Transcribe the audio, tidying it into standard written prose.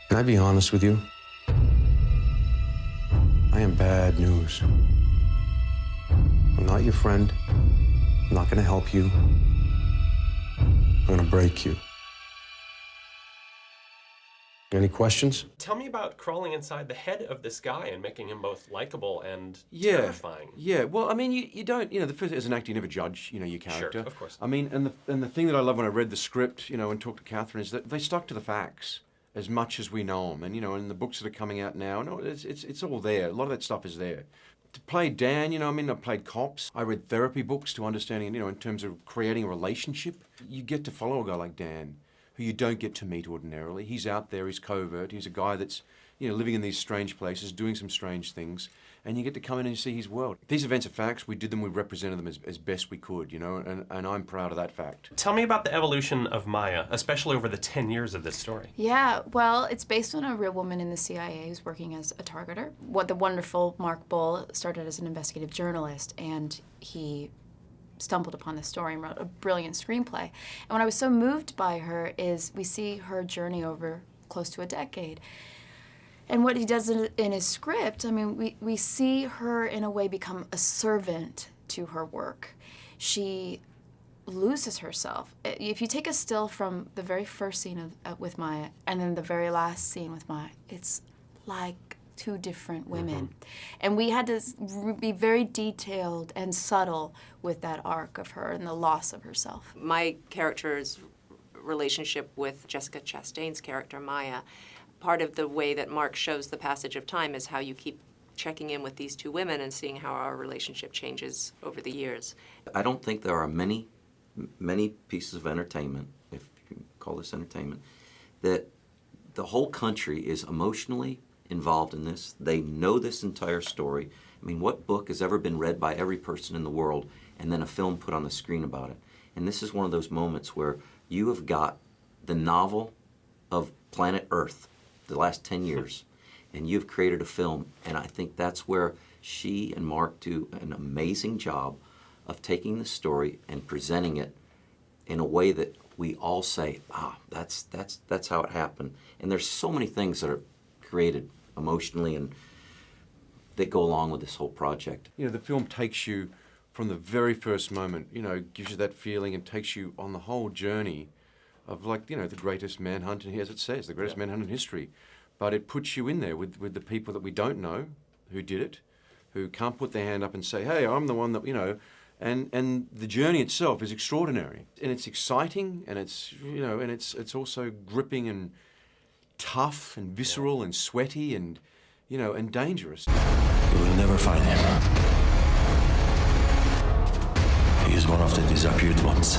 Can I be honest with you? I am bad news. I'm not your friend. I'm not gonna help you. I'm gonna break you. Any questions? Tell me about crawling inside the head of this guy and making him both likable and Yeah, terrifying. yeah. Well, I mean, you don't, the first as an actor, you never judge, your character. Sure, of course. I mean, and the thing that I love when I read the script, and talked to Catherine is that they stuck to the facts as much as we know them, and and the books that are coming out now, no, it's all there. A lot of that stuff is there. To play Dan, I played cops. I read therapy books to understanding, in terms of creating a relationship. You get to follow a guy like Dan, who you don't get to meet ordinarily. He's out there, he's covert, he's a guy that's, living in these strange places, doing some strange things, and you get to come in and see his world. These events are facts, we did them, we represented them as best we could, and I'm proud of that fact. Tell me about the evolution of Maya, especially over the 10 years of this story. Yeah, well, it's based on a real woman in the CIA who's working as a targeter. The wonderful Mark Bull started as an investigative journalist, and he stumbled upon this story and wrote a brilliant screenplay. And what I was so moved by her is we see her journey over close to a decade. And what he does in his script, we see her in a way become a servant to her work. She loses herself. If you take a still from the very first scene with Maya and then the very last scene with Maya, it's like two different women. And we had to be very detailed and subtle with that arc of her and the loss of herself. My character's relationship with Jessica Chastain's character, Maya, part of the way that Mark shows the passage of time is how you keep checking in with these two women and seeing how our relationship changes over the years. I don't think there are many pieces of entertainment, if you can call this entertainment, that the whole country is emotionally involved in this. They know this entire story. What book has ever been read by every person in the world and then a film put on the screen about it? And this is one of those moments where you have got the novel of planet Earth, the last 10 years, and you've created a film, and I think that's where she and Mark do an amazing job of taking the story and presenting it in a way that we all say, that's how it happened. And there's so many things that are created emotionally and that go along with this whole project. The film takes you from the very first moment, gives you that feeling and takes you on the whole journey of the greatest manhunt, and as it says, the greatest manhunt in history. But it puts you in there with the people that we don't know who did it, who can't put their hand up and say, hey, I'm the one that, and the journey itself is extraordinary. And it's exciting, and it's, and it's also gripping and tough and visceral and sweaty and, and dangerous. You will never find him. He is one of the disappeared ones.